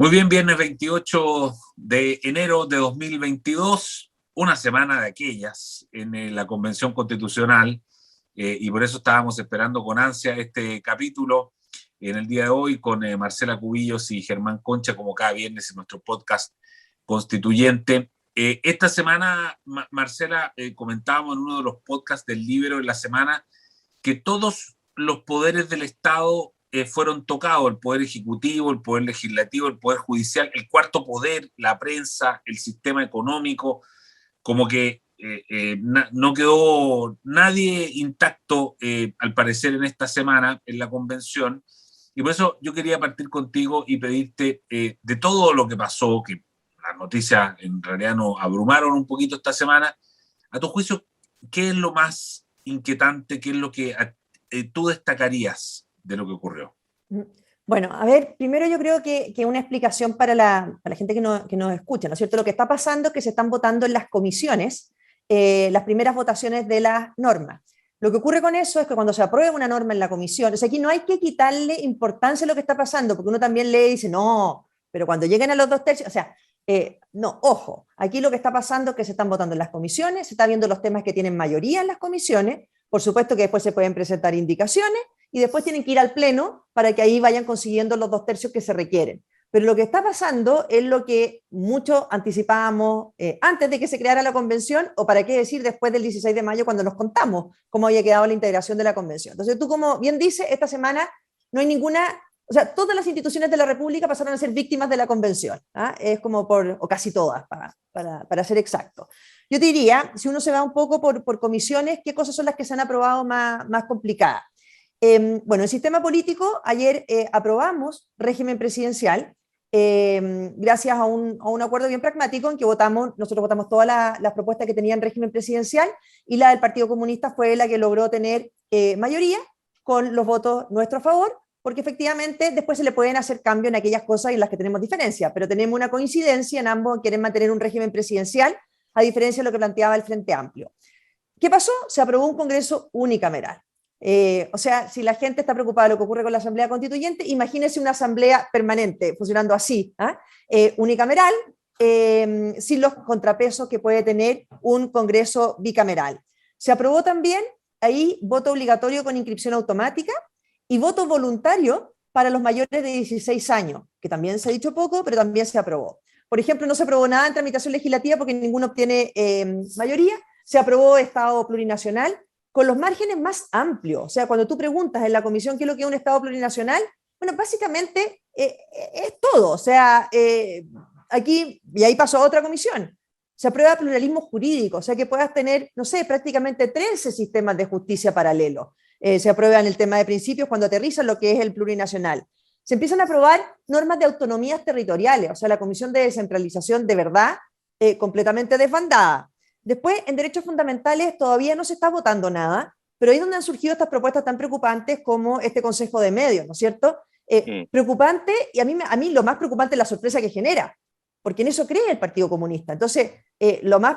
Muy bien, viernes 28 de enero de 2022, una semana de aquellas en la Convención Constitucional, y por eso estábamos esperando con ansia este capítulo en el día de hoy con Marcela Cubillos y Germán Concha, como cada viernes en nuestro podcast constituyente. Esta semana, Marcela, comentábamos en uno de los podcasts del Libro en la semana que todos los poderes del Estado fueron tocados: el poder ejecutivo, el poder legislativo, el poder judicial, el cuarto poder, la prensa, el sistema económico, como que no quedó nadie intacto, al parecer, en esta semana en la convención. Y por eso yo quería partir contigo y pedirte, de todo lo que pasó, que las noticias en realidad nos abrumaron un poquito esta semana, a tu juicio, ¿qué es lo más inquietante? ¿Qué es lo que tú destacarías de lo que ocurrió? Bueno, a ver, primero yo creo que una explicación para la gente que nos escucha, ¿no es cierto? Lo que está pasando es que se están votando en las comisiones las primeras votaciones de las normas. Lo que ocurre con eso es que cuando se aprueba una norma en la comisión, o sea, aquí no hay que quitarle importancia a lo que está pasando, porque uno también lee y dice, no, pero cuando lleguen a los 2/3, o sea, no, ojo, aquí lo que está pasando es que se están votando en las comisiones, se está viendo los temas que tienen mayoría en las comisiones, por supuesto que después se pueden presentar indicaciones, y después tienen que ir al pleno para que ahí vayan consiguiendo los 2/3 que se requieren. Pero lo que está pasando es lo que muchos anticipábamos antes de que se creara la convención, o para qué decir después del 16 de mayo cuando nos contamos cómo había quedado la integración de la convención. Entonces tú, como bien dices, esta semana no hay ninguna, o sea, todas las instituciones de la República pasaron a ser víctimas de la convención, ¿ah? Es como o casi todas, para ser exacto. Yo te diría, si uno se va un poco por comisiones, ¿qué cosas son las que se han aprobado más complicadas? Bueno, el sistema político, ayer aprobamos régimen presidencial, gracias a un acuerdo bien pragmático en que nosotros votamos todas las propuestas que tenían régimen presidencial, y la del Partido Comunista fue la que logró tener mayoría con los votos nuestros a favor, porque efectivamente después se le pueden hacer cambios en aquellas cosas en las que tenemos diferencia, pero tenemos una coincidencia en ambos, quieren mantener un régimen presidencial, a diferencia de lo que planteaba el Frente Amplio. ¿Qué pasó? Se aprobó un Congreso unicameral. O sea, si la gente está preocupada de lo que ocurre con la Asamblea Constituyente, imagínense una asamblea permanente funcionando así, unicameral, sin los contrapesos que puede tener un Congreso bicameral. Se aprobó también ahí voto obligatorio con inscripción automática y voto voluntario para los mayores de 16 años, que también se ha dicho poco, pero también se aprobó. Por ejemplo, no se aprobó nada en tramitación legislativa porque ninguno obtiene mayoría. Se aprobó Estado plurinacional con los márgenes más amplios. O sea, cuando tú preguntas en la comisión qué es lo que es un Estado plurinacional, bueno, básicamente es todo. O sea, aquí, y ahí pasó a otra comisión, se aprueba pluralismo jurídico, o sea, que puedas tener, no sé, prácticamente 13 sistemas de justicia paralelos. Se aprueban el tema de principios cuando aterrizan lo que es el plurinacional. Se empiezan a aprobar normas de autonomías territoriales, o sea, la Comisión de Descentralización de verdad, completamente desbandada. Después, en derechos fundamentales todavía no se está votando nada, pero ahí es donde han surgido estas propuestas tan preocupantes como este Consejo de Medios, ¿no es cierto? Preocupante, y a mí lo más preocupante es la sorpresa que genera, porque en eso cree el Partido Comunista. Entonces, lo más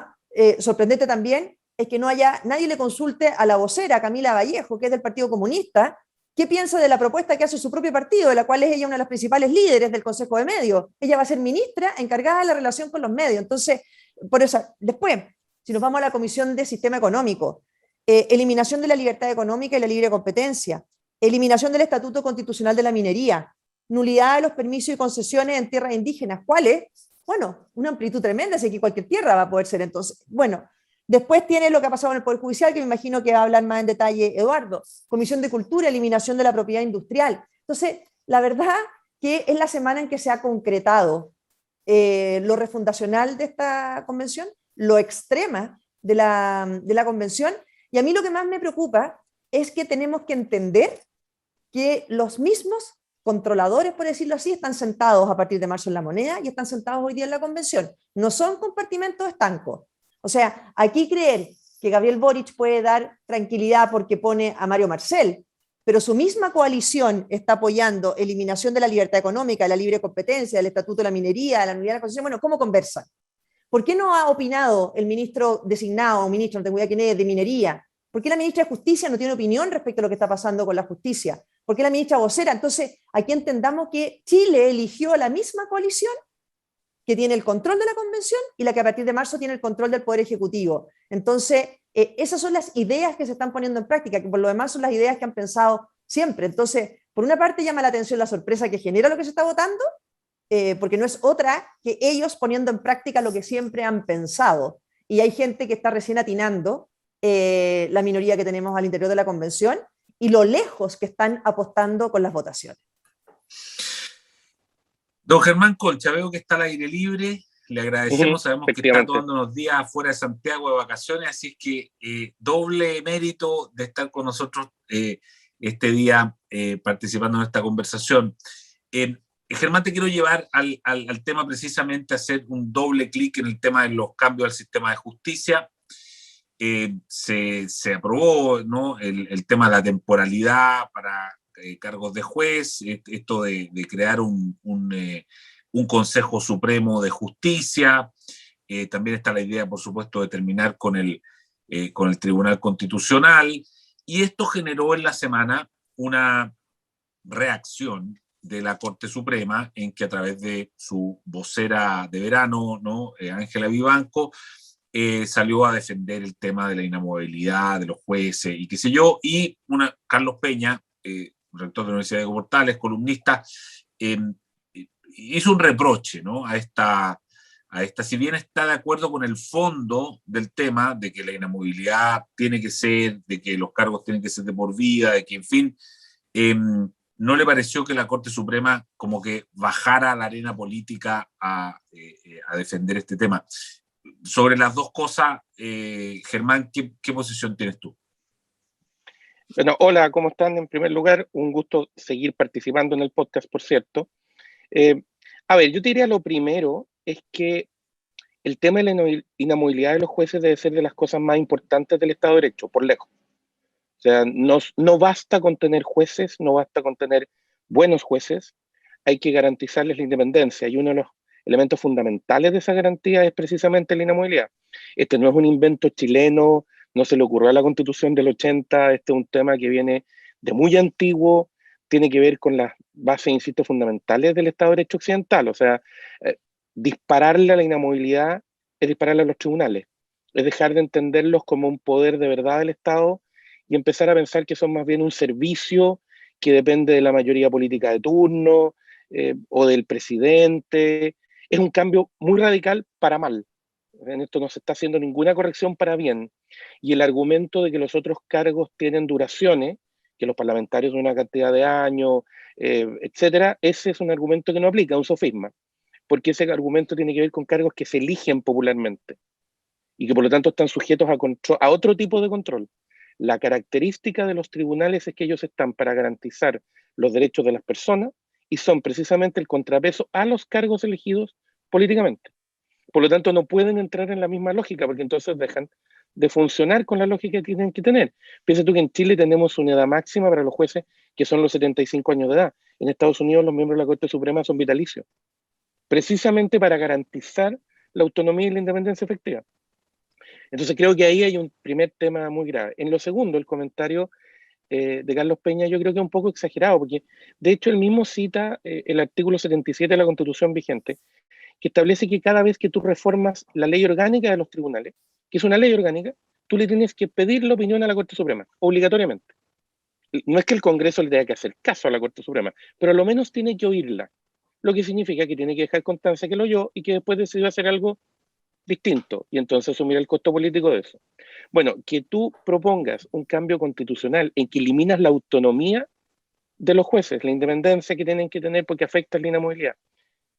sorprendente también es que nadie le consulte a la vocera Camila Vallejo, que es del Partido Comunista, qué piensa de la propuesta que hace su propio partido, de la cual es ella una de las principales líderes del Consejo de Medios. Ella va a ser ministra encargada de la relación con los medios. Entonces, por eso, después, si nos vamos a la Comisión de Sistema Económico, eliminación de la libertad económica y la libre competencia, eliminación del Estatuto Constitucional de la Minería, nulidad de los permisos y concesiones en tierras indígenas. ¿Cuáles? Bueno, una amplitud tremenda, así que cualquier tierra va a poder ser. Entonces, bueno, después tiene lo que ha pasado en el Poder Judicial, que me imagino que va a hablar más en detalle Eduardo. Comisión de Cultura, eliminación de la propiedad industrial. Entonces, la verdad que es la semana en que se ha concretado lo refundacional de esta convención, lo extrema de la convención, y a mí lo que más me preocupa es que tenemos que entender que los mismos controladores, por decirlo así, están sentados a partir de marzo en la moneda y están sentados hoy día en la convención. No son compartimentos estancos. O sea, aquí creer que Gabriel Boric puede dar tranquilidad porque pone a Mario Marcel, pero su misma coalición está apoyando eliminación de la libertad económica, de la libre competencia, del estatuto de la minería, de la nulidad de la concesión. Bueno, ¿cómo conversan? ¿Por qué no ha opinado el ministro designado, o ministro, no tengo idea quién es, de minería? ¿Por qué la ministra de Justicia no tiene opinión respecto a lo que está pasando con la justicia? porque es la ministra vocera. Entonces, aquí entendamos que Chile eligió la misma coalición que tiene el control de la convención y la que a partir de marzo tiene el control del Poder Ejecutivo. Entonces, esas son las ideas que se están poniendo en práctica, que por lo demás son las ideas que han pensado siempre. Entonces, por una parte llama la atención la sorpresa que genera lo que se está votando, porque no es otra que ellos poniendo en práctica lo que siempre han pensado. Y hay gente que está recién atinando la minoría que tenemos al interior de la convención y lo lejos que están apostando con las votaciones. Don Germán Colcha, veo que está al aire libre, le agradecemos, sabemos que está tomando unos días fuera de Santiago de vacaciones, así es que doble mérito de estar con nosotros este día participando en esta conversación. Germán, te quiero llevar al tema precisamente, hacer un doble clic en el tema de los cambios al sistema de justicia. Se aprobó, ¿no?, el tema de la temporalidad para cargos de juez, esto de crear un Consejo Supremo de Justicia. También está la idea, por supuesto, de terminar con el Tribunal Constitucional. Y esto generó en la semana una reacción de la Corte Suprema, en que a través de su vocera de verano, ¿no?, Ángela Vivanco, salió a defender el tema de la inamovilidad de los jueces y qué sé yo, y Carlos Peña, rector de la Universidad de Portales, columnista, hizo un reproche, ¿no?, a esta, si bien está de acuerdo con el fondo del tema, de que la inamovilidad tiene que ser, de que los cargos tienen que ser de por vida, de que, en fin, no le pareció que la Corte Suprema como que bajara a la arena política a defender este tema. Sobre las dos cosas, Germán, ¿qué posición tienes tú? Bueno, hola, ¿cómo están? En primer lugar, un gusto seguir participando en el podcast, por cierto. A ver, yo te diría lo primero es que el tema de la inamovilidad de los jueces debe ser de las cosas más importantes del Estado de Derecho, por lejos. O sea, no basta con tener jueces, no basta con tener buenos jueces, hay que garantizarles la independencia, y uno de los elementos fundamentales de esa garantía es precisamente la inamovilidad. Este no es un invento chileno, no se le ocurrió a la Constitución del 80, este es un tema que viene de muy antiguo, tiene que ver con las bases, insisto, fundamentales del Estado de Derecho occidental. O sea, dispararle a la inamovilidad es dispararle a los tribunales, es dejar de entenderlos como un poder de verdad del Estado y empezar a pensar que son más bien un servicio que depende de la mayoría política de turno o del presidente. Es un cambio muy radical para mal. En esto no se está haciendo ninguna corrección para bien. Y el argumento de que los otros cargos tienen duraciones, que los parlamentarios una cantidad de años, etcétera, ese es un argumento que no aplica, un sofisma, porque ese argumento tiene que ver con cargos que se eligen popularmente y que por lo tanto están sujetos a otro tipo de control. La característica de los tribunales es que ellos están para garantizar los derechos de las personas y son precisamente el contrapeso a los cargos elegidos políticamente. Por lo tanto, no pueden entrar en la misma lógica, porque entonces dejan de funcionar con la lógica que tienen que tener. Piensa tú que en Chile tenemos una edad máxima para los jueces, que son los 75 años de edad. En Estados Unidos los miembros de la Corte Suprema son vitalicios, precisamente para garantizar la autonomía y la independencia efectiva. Entonces creo que ahí hay un primer tema muy grave. En lo segundo, el comentario de Carlos Peña yo creo que es un poco exagerado, porque de hecho él mismo cita el artículo 77 de la Constitución vigente, que establece que cada vez que tú reformas la ley orgánica de los tribunales, que es una ley orgánica, tú le tienes que pedir la opinión a la Corte Suprema, obligatoriamente. No es que el Congreso le tenga que hacer caso a la Corte Suprema, pero a lo menos tiene que oírla, lo que significa que tiene que dejar constancia que lo oyó y que después decidió hacer algo distinto, y entonces asumir el costo político de eso. Bueno, que tú propongas un cambio constitucional en que eliminas la autonomía de los jueces, la independencia que tienen que tener porque afecta la inamovilidad,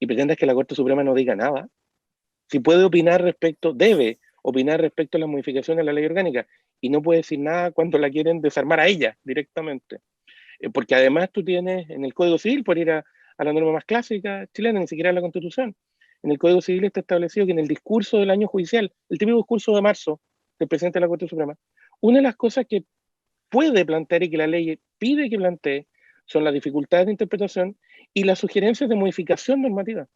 y pretendas que la Corte Suprema no diga nada, si puede opinar debe opinar respecto a las modificaciones de la ley orgánica, y no puede decir nada cuando la quieren desarmar a ella directamente. Porque además tú tienes en el Código Civil, por ir a la norma más clásica chilena, ni siquiera a la Constitución, en el Código Civil está establecido que en el discurso del año judicial, el típico discurso de marzo del presidente de la Corte Suprema, una de las cosas que puede plantear y que la ley pide que plantee son las dificultades de interpretación y las sugerencias de modificación normativa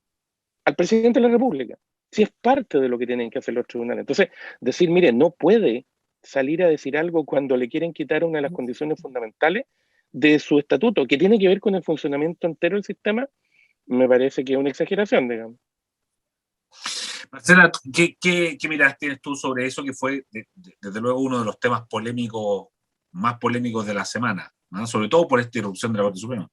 al presidente de la República, si es parte de lo que tienen que hacer los tribunales. Entonces, decir, mire, no puede salir a decir algo cuando le quieren quitar una de las condiciones fundamentales de su estatuto, que tiene que ver con el funcionamiento entero del sistema, me parece que es una exageración, digamos. Marcela, ¿qué miras tienes tú sobre eso, que fue, desde luego, uno de los temas polémicos, más polémicos de la semana, ¿no? Sobre todo por esta irrupción de la Corte Suprema?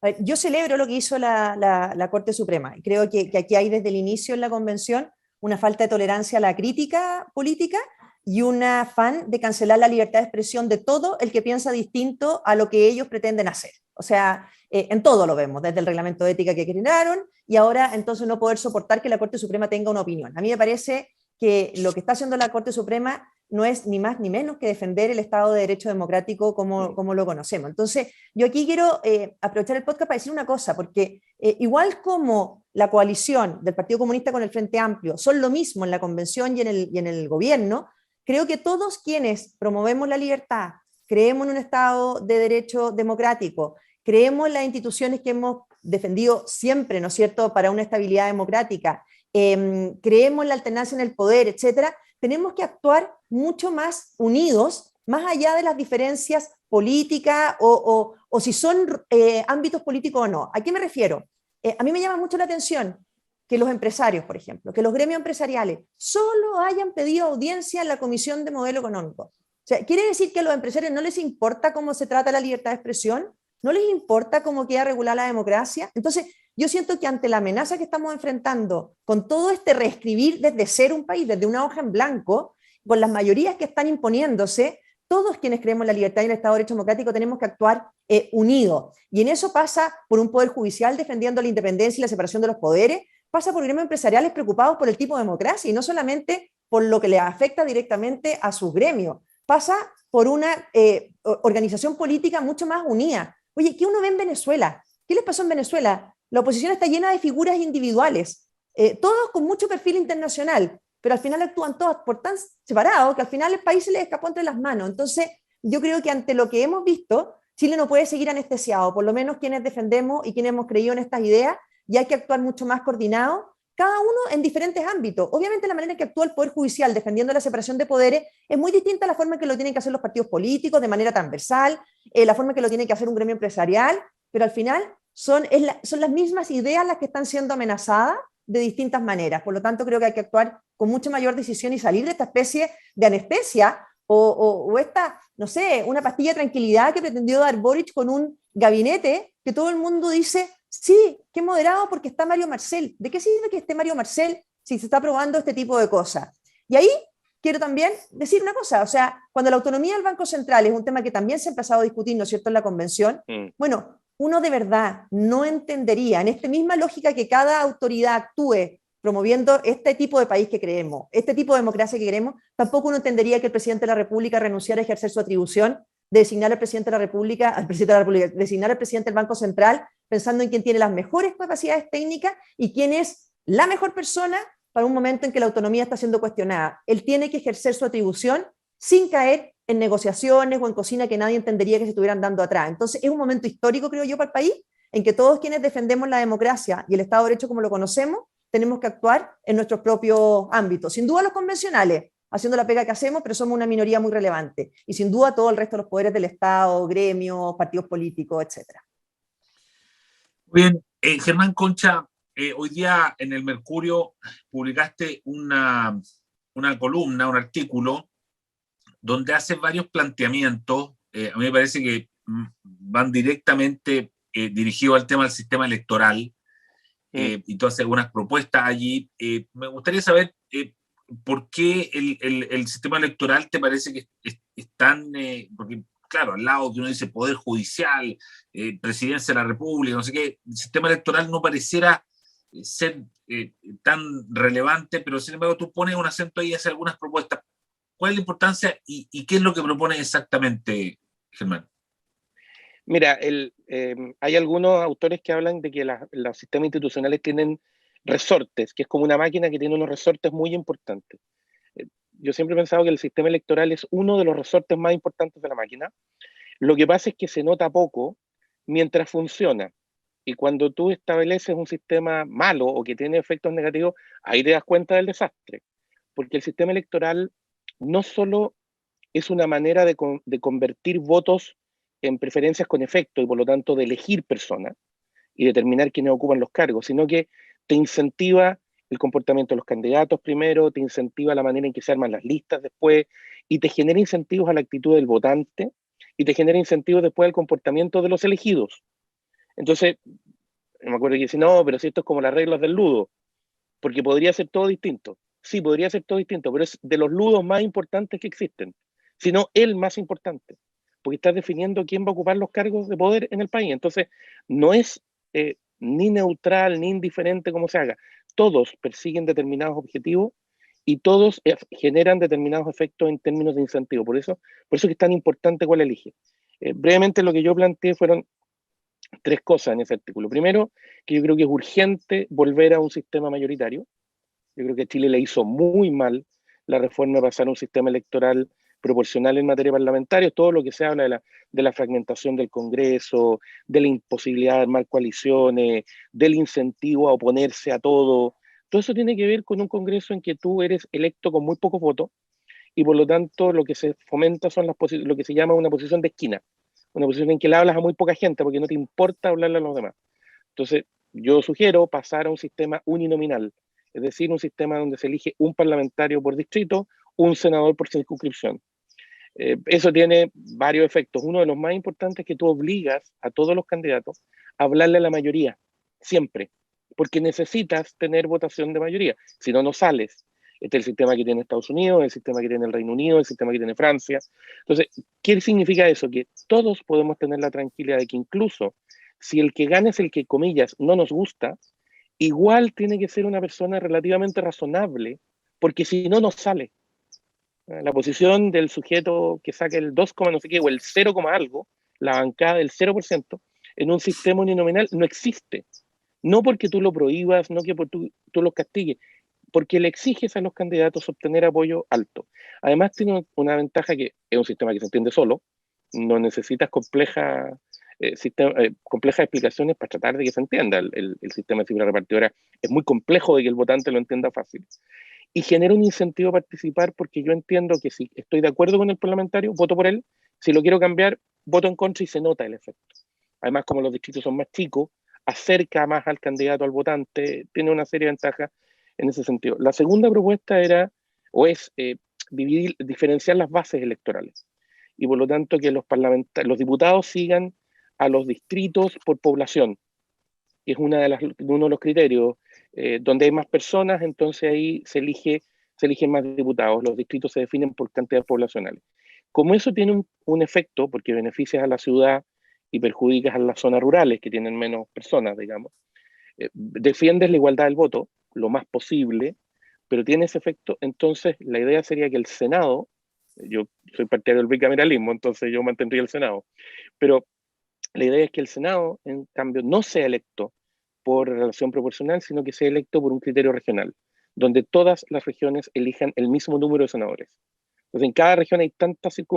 A ver, yo celebro lo que hizo la Corte Suprema. Creo que aquí hay desde el inicio en la convención una falta de tolerancia a la crítica política y un afán de cancelar la libertad de expresión de todo el que piensa distinto a lo que ellos pretenden hacer. O sea, en todo lo vemos, desde el reglamento de ética que crearon y ahora entonces no poder soportar que la Corte Suprema tenga una opinión. A mí me parece que lo que está haciendo la Corte Suprema no es ni más ni menos que defender el Estado de Derecho democrático como lo conocemos. Entonces, yo aquí quiero aprovechar el podcast para decir una cosa, porque igual como la coalición del Partido Comunista con el Frente Amplio son lo mismo en la convención y en el gobierno, creo que todos quienes promovemos la libertad, creemos en un Estado de Derecho democrático, creemos en las instituciones que hemos defendido siempre, ¿no es cierto?, para una estabilidad democrática, creemos en la alternancia en el poder, etcétera, tenemos que actuar mucho más unidos, más allá de las diferencias políticas o si son ámbitos políticos o no. ¿A qué me refiero? A mí me llama mucho la atención que los empresarios, por ejemplo, que los gremios empresariales solo hayan pedido audiencia en la Comisión de Modelo Económico. O sea, ¿quiere decir que a los empresarios no les importa cómo se trata la libertad de expresión? ¿No les importa cómo queda regulada la democracia? Entonces, yo siento que ante la amenaza que estamos enfrentando, con todo este reescribir desde cero un país, desde una hoja en blanco, con las mayorías que están imponiéndose, todos quienes creemos en la libertad y en el Estado de Derecho democrático tenemos que actuar unidos. Y en eso pasa por un poder judicial defendiendo la independencia y la separación de los poderes, pasa por gremios empresariales preocupados por el tipo de democracia y no solamente por lo que les afecta directamente a sus gremios, pasa por una organización política mucho más unida. Oye, ¿qué uno ve en Venezuela? ¿Qué les pasó en Venezuela? La oposición está llena de figuras individuales, todos con mucho perfil internacional, pero al final actúan todos por tan separados que al final el país se les escapó entre las manos. Entonces, yo creo que ante lo que hemos visto, Chile no puede seguir anestesiado, por lo menos quienes defendemos y quienes hemos creído en estas ideas, y hay que actuar mucho más coordinado, cada uno en diferentes ámbitos. Obviamente la manera en que actúa el Poder Judicial defendiendo la separación de poderes es muy distinta a la forma en que lo tienen que hacer los partidos políticos de manera transversal, la forma en que lo tiene que hacer un gremio empresarial, pero al final son las mismas ideas las que están siendo amenazadas de distintas maneras. Por lo tanto, creo que hay que actuar con mucha mayor decisión y salir de esta especie de anestesia o esta, no sé, una pastilla de tranquilidad que pretendió dar Boric con un gabinete que todo el mundo dice, sí, qué moderado porque está Mario Marcel. ¿De qué sirve que esté Mario Marcel si se está aprobando este tipo de cosas? Y ahí quiero también decir una cosa, o sea, cuando la autonomía del Banco Central es un tema que también se ha empezado a discutir, ¿no es cierto?, en la convención, bueno, uno de verdad no entendería, en esta misma lógica que cada autoridad actúe promoviendo este tipo de país que creemos, este tipo de democracia que queremos, tampoco uno entendería que el presidente de la República renunciara a ejercer su atribución de designar al presidente de la República, designar al presidente del Banco Central, pensando en quién tiene las mejores capacidades técnicas y quién es la mejor persona para un momento en que la autonomía está siendo cuestionada. Él tiene que ejercer su atribución sin caer en negociaciones o en cocina que nadie entendería que se estuvieran dando atrás. Entonces es un momento histórico, creo yo, para el país, en que todos quienes defendemos la democracia y el Estado de Derecho como lo conocemos, tenemos que actuar en nuestros propios ámbitos. Sin duda los convencionales, haciendo la pega que hacemos, pero somos una minoría muy relevante. Y sin duda todo el resto de los poderes del Estado, gremios, partidos políticos, etc. Muy bien, Germán Concha, hoy día en el Mercurio publicaste una columna, un artículo, donde haces varios planteamientos. A mí me parece que van directamente dirigidos al tema del sistema electoral, y tú haces algunas propuestas allí. Me gustaría saber por qué el sistema electoral te parece que es tan... porque, claro, al lado que uno dice Poder Judicial, Presidencia de la República, no sé qué, el sistema electoral no pareciera ser tan relevante, pero sin embargo tú pones un acento ahí y haces algunas propuestas. ¿Cuál es la importancia y qué es lo que propones exactamente, Germán? Mira, hay algunos autores que hablan de que los sistemas institucionales tienen resortes, que es como una máquina que tiene unos resortes muy importantes. Yo siempre he pensado que el sistema electoral es uno de los resortes más importantes de la máquina. Lo que pasa es que se nota poco mientras funciona. Y cuando tú estableces un sistema malo o que tiene efectos negativos, ahí te das cuenta del desastre. Porque el sistema electoral no solo es una manera de convertir votos en preferencias con efecto y por lo tanto de elegir personas y determinar quiénes ocupan los cargos, sino que te incentiva el comportamiento de los candidatos primero, te incentiva la manera en que se arman las listas después, y te genera incentivos a la actitud del votante, y te genera incentivos después al comportamiento de los elegidos. Entonces, me acuerdo que dice, no, pero si esto es como las reglas del ludo, porque podría ser todo distinto. Sí, podría ser todo distinto, pero es de los ludos más importantes que existen, sino el más importante, porque estás definiendo quién va a ocupar los cargos de poder en el país. Entonces, no es ni neutral ni indiferente como se haga. Todos persiguen determinados objetivos y todos generan determinados efectos en términos de incentivo. Por eso que es tan importante cuál elige. Brevemente, lo que yo planteé fueron tres cosas en ese artículo. Primero, que yo creo que es urgente volver a un sistema mayoritario. Yo creo que Chile le hizo muy mal la reforma de pasar a un sistema electoral proporcional en materia parlamentaria, todo lo que se habla de la fragmentación del Congreso, de la imposibilidad de armar coaliciones, del incentivo a oponerse a todo eso tiene que ver con un Congreso en que tú eres electo con muy pocos votos y por lo tanto lo que se fomenta son lo que se llama una posición de esquina, una posición en que le hablas a muy poca gente porque no te importa hablarle a los demás. Entonces, yo sugiero pasar a un sistema uninominal, es decir, un sistema donde se elige un parlamentario por distrito, un senador por circunscripción. Eso tiene varios efectos. Uno de los más importantes es que tú obligas a todos los candidatos a hablarle a la mayoría, siempre, porque necesitas tener votación de mayoría, si no, no sales. Este es el sistema que tiene Estados Unidos, el sistema que tiene el Reino Unido, el sistema que tiene Francia. Entonces, ¿qué significa eso? Que todos podemos tener la tranquilidad de que incluso si el que gana es el que, comillas, no nos gusta, igual tiene que ser una persona relativamente razonable, porque si no, no sale. La posición del sujeto que saca el 2, no sé qué, o el 0, algo, la bancada del 0%, en un sistema uninominal no existe. No porque tú lo prohíbas, no que tú lo castigues, porque le exiges a los candidatos obtener apoyo alto. Además tiene una ventaja que es un sistema que se entiende solo, no necesitas complejas explicaciones para tratar de que se entienda. El sistema de cifra repartidora es muy complejo de que el votante lo entienda fácil. Y genera un incentivo a participar porque yo entiendo que si estoy de acuerdo con el parlamentario, voto por él. Si lo quiero cambiar, voto en contra y se nota el efecto. Además, como los distritos son más chicos, acerca más al candidato, al votante, tiene una serie de ventajas en ese sentido. La segunda propuesta era, o es, diferenciar las bases electorales. Y por lo tanto que los diputados sigan a los distritos por población. Y es uno de los criterios. Donde hay más personas, entonces ahí se eligen más diputados. Los distritos se definen por cantidad poblacional. Como eso tiene un efecto, porque beneficias a la ciudad y perjudicas a las zonas rurales que tienen menos personas, digamos, defiendes la igualdad del voto lo más posible, pero tiene ese efecto. Entonces la idea sería que el Senado, yo soy partidario del bicameralismo, entonces yo mantendría el Senado, pero la idea es que el Senado, en cambio, no sea electo por relación proporcional, sino que sea electo por un criterio regional, donde todas las regiones elijan el mismo número de senadores. Entonces, en cada región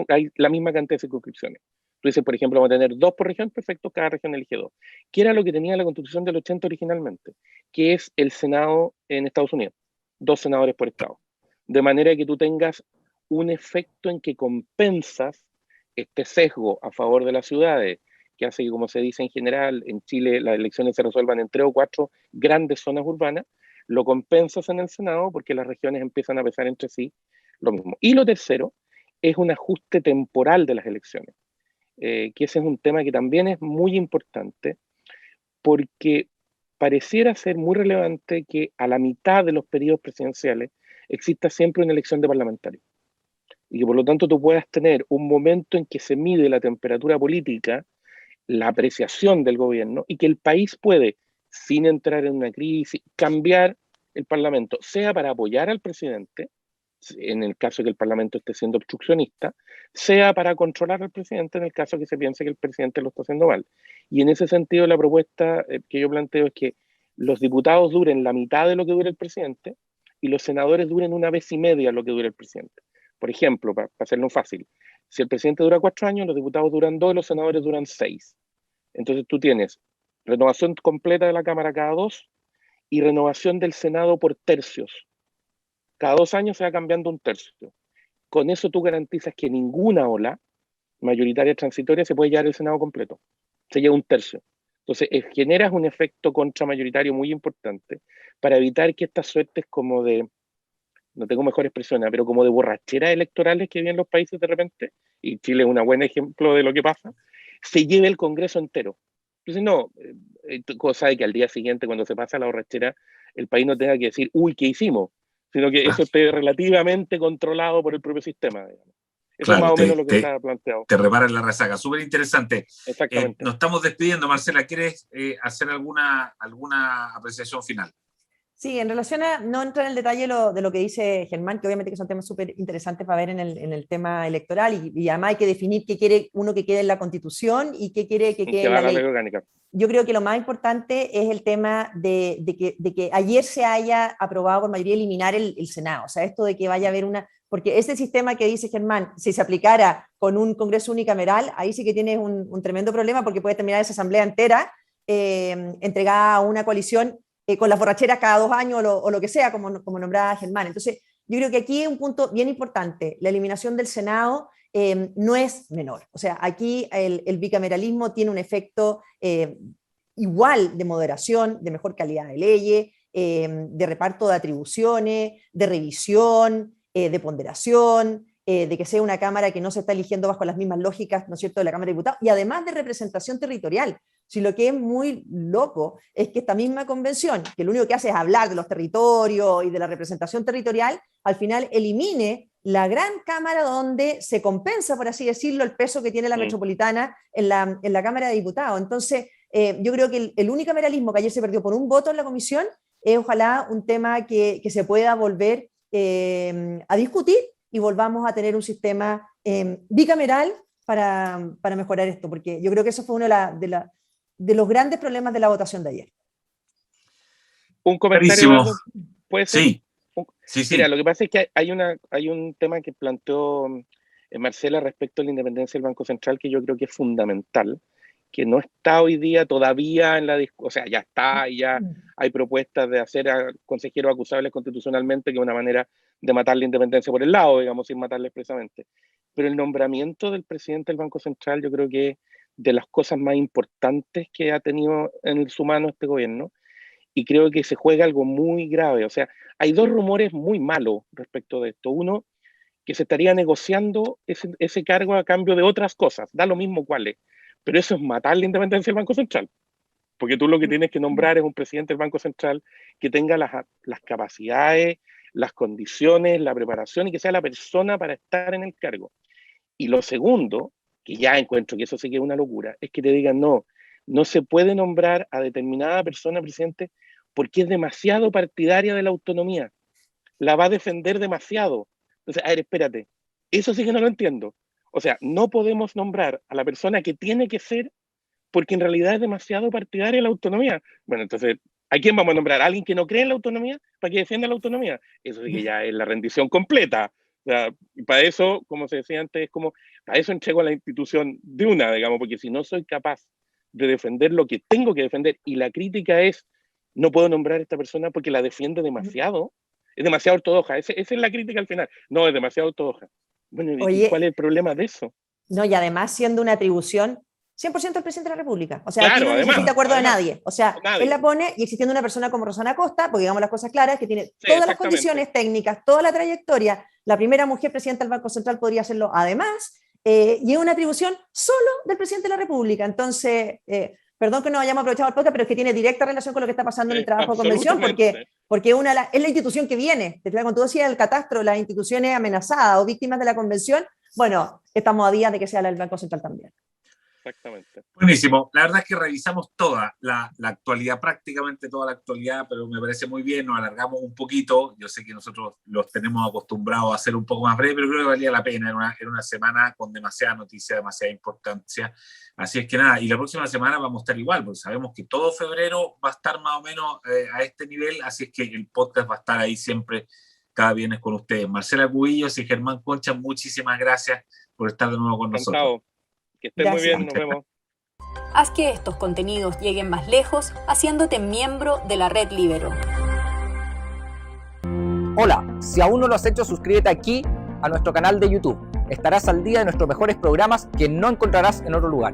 hay la misma cantidad de circunscripciones. Tú dices, por ejemplo, vamos a tener 2 por región, perfecto, cada región elige 2. Que era lo que tenía la Constitución del 80 originalmente, que es el Senado en Estados Unidos, 2 senadores por estado. De manera que tú tengas un efecto en que compensas este sesgo a favor de las ciudades, que hace que, como se dice en general, en Chile las elecciones se resuelvan en 3 o 4 grandes zonas urbanas, lo compensas en el Senado porque las regiones empiezan a pesar entre sí lo mismo. Y lo tercero es un ajuste temporal de las elecciones, que ese es un tema que también es muy importante porque pareciera ser muy relevante que a la mitad de los periodos presidenciales exista siempre una elección de parlamentarios. Y que por lo tanto tú puedas tener un momento en que se mide la temperatura política, la apreciación del gobierno y que el país puede, sin entrar en una crisis, cambiar el Parlamento, sea para apoyar al presidente, en el caso de que el Parlamento esté siendo obstruccionista, sea para controlar al presidente en el caso que se piense que el presidente lo está haciendo mal. Y en ese sentido la propuesta que yo planteo es que los diputados duren la mitad de lo que dura el presidente y los senadores duren 1,5 veces lo que dura el presidente. Por ejemplo, para hacerlo fácil, si el presidente dura 4 años, los diputados duran 2 y los senadores duran 6. Entonces tú tienes renovación completa de la Cámara cada 2 y renovación del Senado por tercios. Cada 2 años se va cambiando un tercio. Con eso tú garantizas que ninguna ola mayoritaria transitoria, se puede llevar el Senado completo. Se lleva un tercio. Entonces, generas un efecto contramayoritario muy importante para evitar que estas suertes como de, no tengo mejor expresión, pero como de borracheras electorales que viven los países de repente, y Chile es un buen ejemplo de lo que pasa, se lleve el Congreso entero. Entonces, no, cosa de que al día siguiente, cuando se pasa la borrachera, el país no tenga que decir, uy, ¿qué hicimos? Sino que eso esté relativamente controlado por el propio sistema, digamos. Eso es más o menos lo que está planteado. Te reparan la resaca. Súper interesante. Exactamente. Nos estamos despidiendo. Marcela, ¿quieres hacer alguna apreciación final? Sí, en relación a no entrar en el detalle de lo que dice Germán, que obviamente que son temas súper interesantes para ver en el tema electoral, y además hay que definir qué quiere uno que quede en la Constitución y qué quiere que quede en la ley orgánica. Yo creo que lo más importante es el tema de que ayer se haya aprobado por mayoría eliminar el Senado, o sea, esto de que vaya a haber porque ese sistema que dice Germán, si se aplicara con un Congreso unicameral, ahí sí que tienes un tremendo problema, porque puede terminar esa asamblea entera entregada a una coalición con las borracheras cada 2 años o lo que sea, como nombraba Germán. Entonces, yo creo que aquí es un punto bien importante. La eliminación del Senado no es menor. O sea, aquí el bicameralismo tiene un efecto igual de moderación, de mejor calidad de leyes, de reparto de atribuciones, de revisión, de ponderación, de que sea una Cámara que no se está eligiendo bajo las mismas lógicas, ¿no es cierto?, de la Cámara de Diputados, y además de representación territorial. Si lo que es muy loco es que esta misma convención, que lo único que hace es hablar de los territorios y de la representación territorial, al final elimine la gran Cámara donde se compensa, por así decirlo, el peso que tiene la metropolitana en la Cámara de Diputados. Entonces, yo creo que el unicameralismo que ayer se perdió por un voto en la comisión es ojalá un tema que se pueda volver a discutir y volvamos a tener un sistema bicameral para mejorar esto, porque yo creo que eso fue uno de los grandes problemas de la votación de ayer. Un comentario, ¿puede ser? Sí. Sí. Mira, lo que pasa es que hay un tema que planteó Marcela respecto a la independencia del Banco Central que yo creo que es fundamental, que no está hoy día todavía en la discusión, o sea, ya está, y ya hay propuestas de hacer a consejeros acusables constitucionalmente, que es una manera de matar la independencia por el lado, digamos, sin matarla expresamente. Pero el nombramiento del presidente del Banco Central yo creo que es de las cosas más importantes que ha tenido en su mano este gobierno, y creo que se juega algo muy grave. O sea, hay 2 rumores muy malos respecto de esto. Uno, que se estaría negociando ese cargo a cambio de otras cosas, da lo mismo cuáles, pero eso es matar la independencia del Banco Central, porque tú lo que tienes que nombrar es un presidente del Banco Central que tenga las capacidades, las condiciones, la preparación, y que sea la persona para estar en el cargo. Y lo segundo, que ya encuentro que eso sí que es una locura, es que te digan, no se puede nombrar a determinada persona presidente porque es demasiado partidaria de la autonomía, la va a defender demasiado. Entonces, a ver, espérate, eso sí que no lo entiendo. O sea, no podemos nombrar a la persona que tiene que ser porque en realidad es demasiado partidaria de la autonomía. Bueno, entonces, ¿a quién vamos a nombrar? ¿A alguien que no cree en la autonomía para que defienda la autonomía? Eso sí que ya es la rendición completa. O sea, para eso, como se decía antes, para eso entrego a la institución de una, digamos, porque si no soy capaz de defender lo que tengo que defender, y la crítica es, no puedo nombrar a esta persona porque la defiende demasiado, es demasiado ortodoxa, esa es la crítica al final, no, es demasiado ortodoxa. Bueno, ¿y cuál es el problema de eso? No, y además siendo una atribución 100% del presidente de la República, o sea, claro, aquí no necesita acuerdo de nadie, o sea, nadie. Él la pone, y existiendo una persona como Rosana Costa, porque digamos las cosas claras, que tiene todas las condiciones técnicas, toda la trayectoria, la primera mujer presidenta del Banco Central podría hacerlo además, y es una atribución solo del presidente de la República. Entonces, perdón que no hayamos aprovechado el podcast, pero es que tiene directa relación con lo que está pasando en el trabajo de convención, porque es la institución que viene. Cuando tú decías el catastro, las instituciones amenazadas o víctimas de la convención, bueno, estamos a días de que sea el Banco Central también. Exactamente. Buenísimo. La verdad es que revisamos toda la actualidad, prácticamente toda la actualidad, pero me parece muy bien, nos alargamos un poquito. Yo sé que nosotros los tenemos acostumbrados a hacer un poco más breve, pero creo que valía la pena. Era una semana con demasiada noticia, demasiada importancia. Así es que nada, y la próxima semana vamos a estar igual, porque sabemos que todo febrero va a estar más o menos a este nivel, así es que el podcast va a estar ahí siempre, cada viernes con ustedes. Marcela Cubillos y Germán Concha, muchísimas gracias por estar de nuevo con nosotros. Que estén muy bien, nos vemos. Haz que estos contenidos lleguen más lejos haciéndote miembro de la Red Libero. Hola, si aún no lo has hecho, suscríbete aquí a nuestro canal de YouTube. estarás al día de nuestros mejores programas que no encontrarás en otro lugar.